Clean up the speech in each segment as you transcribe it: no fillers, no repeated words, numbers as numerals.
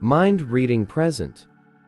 Mind reading present.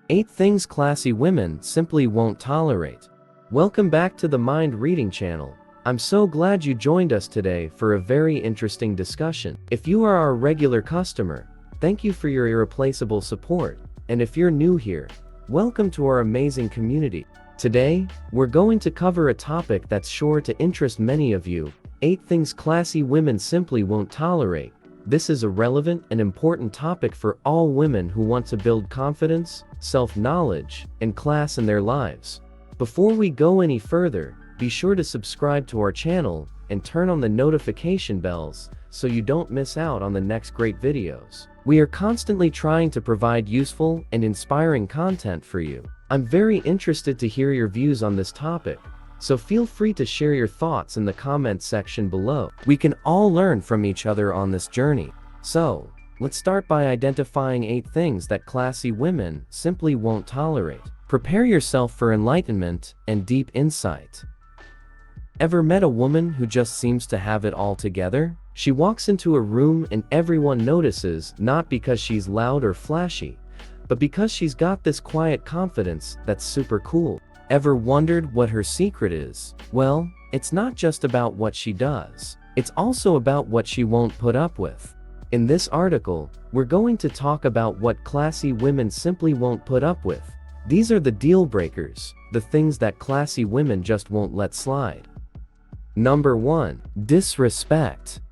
8 things classy women simply won't tolerate. Welcome back to the Mind Reading channel. I'm so glad you joined us today for a very interesting discussion. If you are our regular customer, thank you for your irreplaceable support. And if you're new here, welcome to our amazing community. Today, we're going to cover a topic that's sure to interest many of you: 8 things classy women simply won't tolerate. This is a relevant and important topic for all women who want to build confidence, self-knowledge, and class in their lives. Before we go any further, be sure to subscribe to our channel and turn on the notification bells so you don't miss out on the next great videos. We are constantly trying to provide useful and inspiring content for you. I'm very interested to hear your views on this topic, so feel free to share your thoughts in the comments section below. We can all learn from each other on this journey. So, let's start by identifying 8 things that classy women simply won't tolerate. Prepare yourself for enlightenment and deep insight. Ever met a woman who just seems to have it all together? She walks into a room and everyone notices, not because she's loud or flashy, but because she's got this quiet confidence that's super cool. Ever wondered what her secret is? Well, it's not just about what she does. It's also about what she won't put up with. In this article, we're going to talk about what classy women simply won't put up with. These are the deal breakers, the things that classy women just won't let slide. Number 1. Disrespect.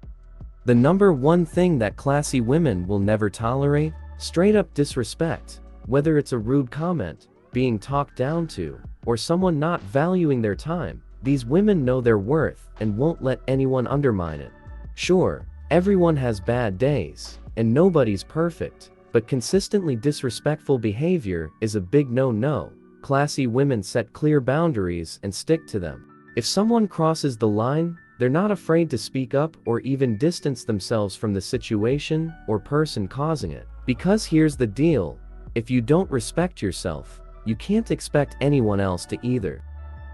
The number 1 thing that classy women will never tolerate? Straight up disrespect. Whether it's a rude comment, being talked down to, or someone not valuing their time, these women know their worth and won't let anyone undermine it. Sure, everyone has bad days, and nobody's perfect, but consistently disrespectful behavior is a big no-no. Classy women set clear boundaries and stick to them. If someone crosses the line, they're not afraid to speak up or even distance themselves from the situation or person causing it. Because here's the deal: if you don't respect yourself, you can't expect anyone else to either.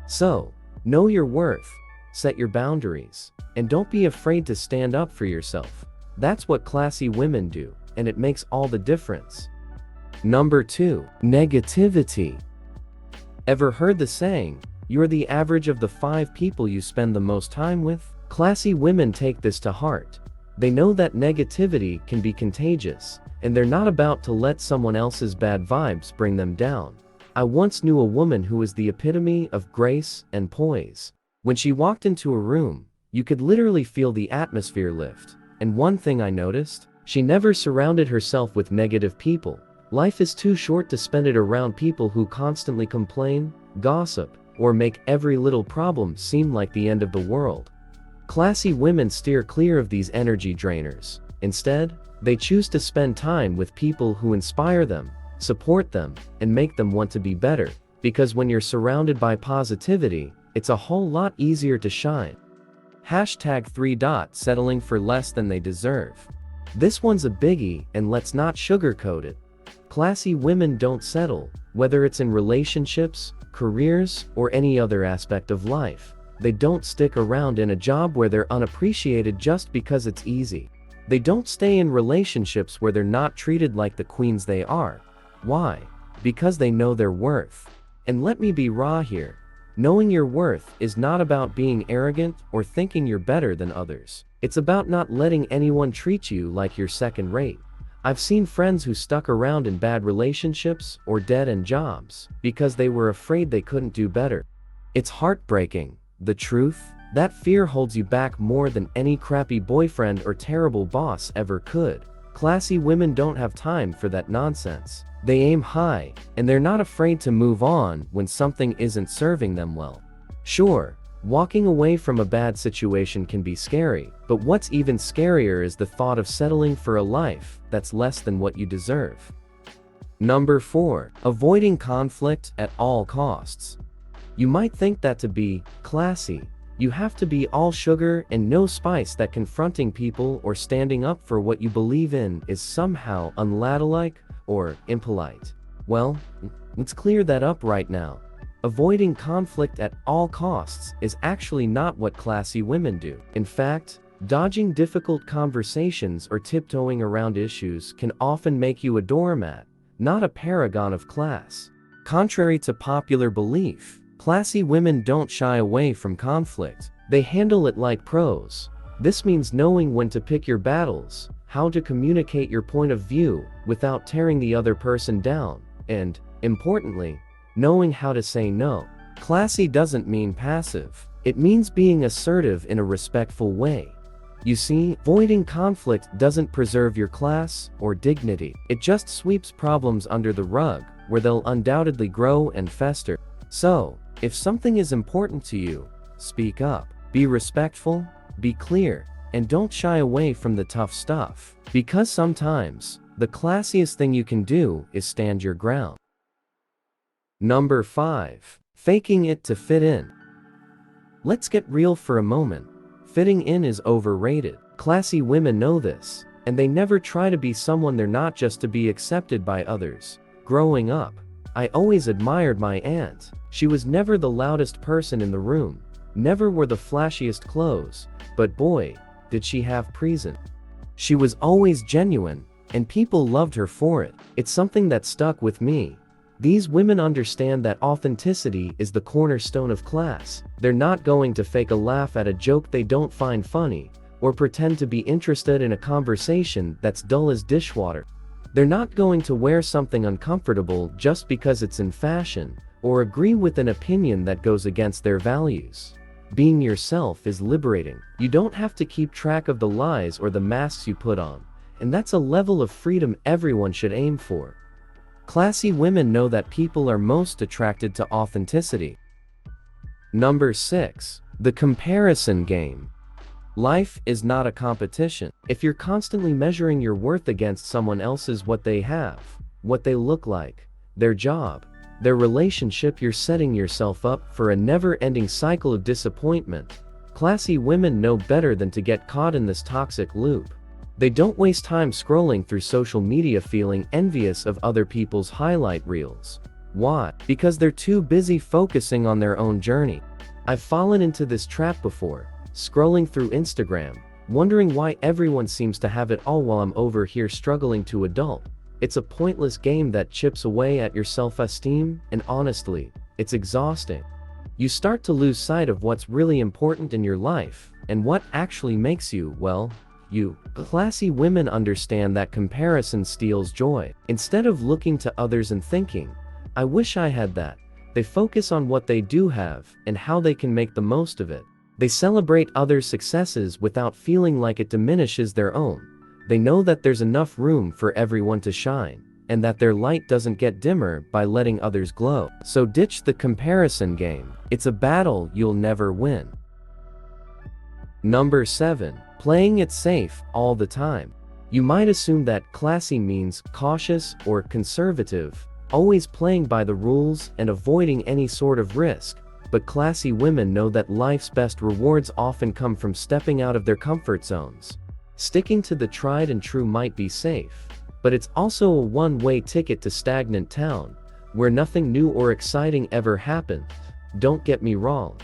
So, know your worth, set your boundaries, and don't be afraid to stand up for yourself. That's what classy women do, and it makes all the difference. Number 2. Negativity. Ever heard the saying, "You're the average of the 5 people you spend the most time with"? Classy women take this to heart. They know that negativity can be contagious, and they're not about to let someone else's bad vibes bring them down. I once knew a woman who was the epitome of grace and poise. When she walked into a room, you could literally feel the atmosphere lift. And one thing I noticed, she never surrounded herself with negative people. Life is too short to spend it around people who constantly complain, gossip, or make every little problem seem like the end of the world. Classy women steer clear of these energy drainers. Instead, they choose to spend time with people who inspire them, support them, and make them want to be better. Because when you're surrounded by positivity, it's a whole lot easier to shine. Hashtag 3. Settling for less than they deserve. This one's a biggie, and let's not sugarcoat it. Classy women don't settle, whether it's in relationships, careers, or any other aspect of life. They don't stick around in a job where they're unappreciated just because it's easy. They don't stay in relationships where they're not treated like the queens they are. Why? Because they know their worth. And let me be raw here. Knowing your worth is not about being arrogant or thinking you're better than others. It's about not letting anyone treat you like you're second rate. I've seen friends who stuck around in bad relationships or dead-end jobs because they were afraid they couldn't do better. It's heartbreaking. The truth? That fear holds you back more than any crappy boyfriend or terrible boss ever could. Classy women don't have time for that nonsense. They aim high, and they're not afraid to move on when something isn't serving them well. Sure, walking away from a bad situation can be scary, but what's even scarier is the thought of settling for a life that's less than what you deserve. Number 4. Avoiding conflict at all costs. You might think that to be classy, you have to be all sugar and no spice, that confronting people or standing up for what you believe in is somehow unladylike or impolite. Well, let's clear that up right now. Avoiding conflict at all costs is actually not what classy women do. In fact, Dodging difficult conversations or tiptoeing around issues can often make you a doormat, not a paragon of class. Contrary to popular belief, classy women don't shy away from conflict. They handle it like pros. This means knowing when to pick your battles, how to communicate your point of view without tearing the other person down, and, importantly, knowing how to say no. Classy doesn't mean passive. It means being assertive in a respectful way. You see, avoiding conflict doesn't preserve your class or dignity. It just sweeps problems under the rug, where they'll undoubtedly grow and fester. So, if something is important to you, speak up. Be respectful, be clear, and don't shy away from the tough stuff. Because sometimes, the classiest thing you can do is stand your ground. Number 5. Faking it to fit in. Let's get real for a moment. Fitting in is overrated. Classy women know this, and they never try to be someone they're not just to be accepted by others. Growing up, I always admired my aunt. She was never the loudest person in the room, never wore the flashiest clothes, but boy, did she have presence. She was always genuine, and people loved her for it. It's something that stuck with me. These women understand that authenticity is the cornerstone of class. They're not going to fake a laugh at a joke they don't find funny, or pretend to be interested in a conversation that's dull as dishwater. They're not going to wear something uncomfortable just because it's in fashion, or agree with an opinion that goes against their values. Being yourself is liberating. You don't have to keep track of the lies or the masks you put on, and that's a level of freedom everyone should aim for. Classy women know that people are most attracted to authenticity. Number 6. The comparison game. Life is not a competition. If you're constantly measuring your worth against someone else's what they have, what they look like, their job, their relationship, you're setting yourself up for a never-ending cycle of disappointment. Classy women know better than to get caught in this toxic loop. They don't waste time scrolling through social media feeling envious of other people's highlight reels. Why? Because they're too busy focusing on their own journey. I've fallen into this trap before, scrolling through Instagram, wondering why everyone seems to have it all while I'm over here struggling to adult. It's a pointless game that chips away at your self-esteem, and honestly, it's exhausting. You start to lose sight of what's really important in your life, and what actually makes you, well, you. Classy women understand that comparison steals joy. Instead of looking to others and thinking, I wish I had that, they focus on what they do have and how they can make the most of it. They celebrate others' successes without feeling like it diminishes their own. They know that there's enough room for everyone to shine, and that their light doesn't get dimmer by letting others glow. So ditch the comparison game. It's a battle you'll never win. Number 7. Playing it safe all the time. You might assume that classy means cautious or conservative, always playing by the rules and avoiding any sort of risk. But classy women know that life's best rewards often come from stepping out of their comfort zones. Sticking to the tried and true might be safe, but it's also a one-way ticket to stagnant town, where nothing new or exciting ever happens. Don't get me wrong.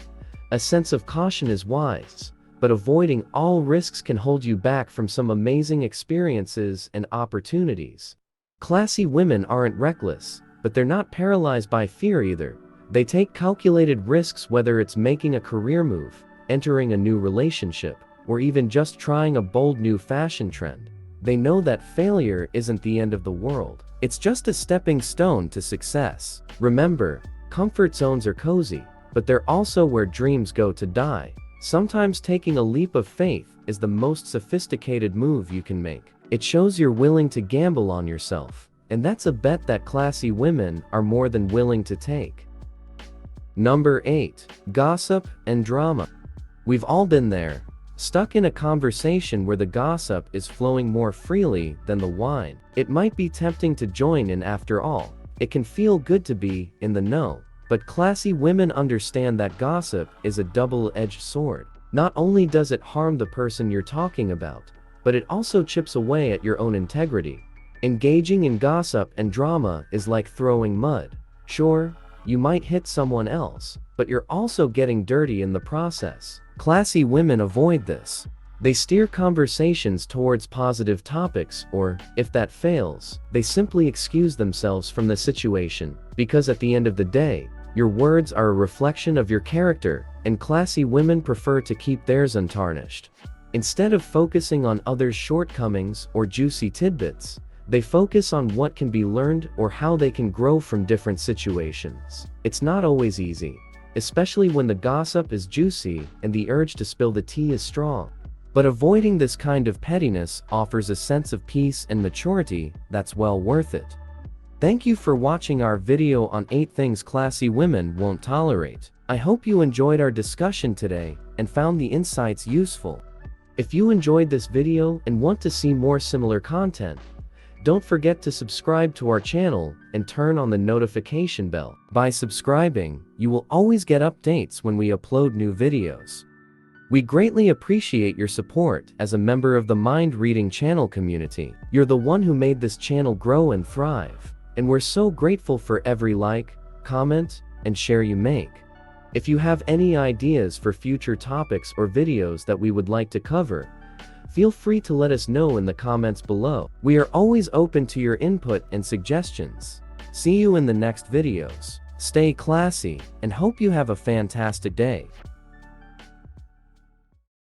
A sense of caution is wise, but avoiding all risks can hold you back from some amazing experiences and opportunities. Classy women aren't reckless, but they're not paralyzed by fear either. They take calculated risks, whether it's making a career move, entering a new relationship, or even just trying a bold new fashion trend. They know that failure isn't the end of the world. It's just a stepping stone to success. Remember, comfort zones are cozy, but they're also where dreams go to die. Sometimes taking a leap of faith is the most sophisticated move you can make. It shows you're willing to gamble on yourself, and that's a bet that classy women are more than willing to take. Number 8. Gossip and drama. We've all been there, stuck in a conversation where the gossip is flowing more freely than the wine. It might be tempting to join in after all. It can feel good to be in the know. But classy women understand that gossip is a double-edged sword. Not only does it harm the person you're talking about, but it also chips away at your own integrity. Engaging in gossip and drama is like throwing mud. Sure, you might hit someone else, but you're also getting dirty in the process. Classy women avoid this. They steer conversations towards positive topics, or, if that fails, they simply excuse themselves from the situation, because at the end of the day, your words are a reflection of your character, and classy women prefer to keep theirs untarnished. Instead of focusing on others' shortcomings or juicy tidbits, they focus on what can be learned or how they can grow from different situations. It's not always easy, especially when the gossip is juicy and the urge to spill the tea is strong. But avoiding this kind of pettiness offers a sense of peace and maturity that's well worth it. Thank you for watching our video on 8 things classy women won't tolerate. I hope you enjoyed our discussion today and found the insights useful. If you enjoyed this video and want to see more similar content, don't forget to subscribe to our channel and turn on the notification bell. By subscribing, you will always get updates when we upload new videos. We greatly appreciate your support as a member of the Mind Reading channel community. You're the one who made this channel grow and thrive, and we're so grateful for every like, comment, and share you make. If you have any ideas for future topics or videos that we would like to cover, feel free to let us know in the comments below. We are always open to your input and suggestions. See you in the next videos. Stay classy, and hope you have a fantastic day.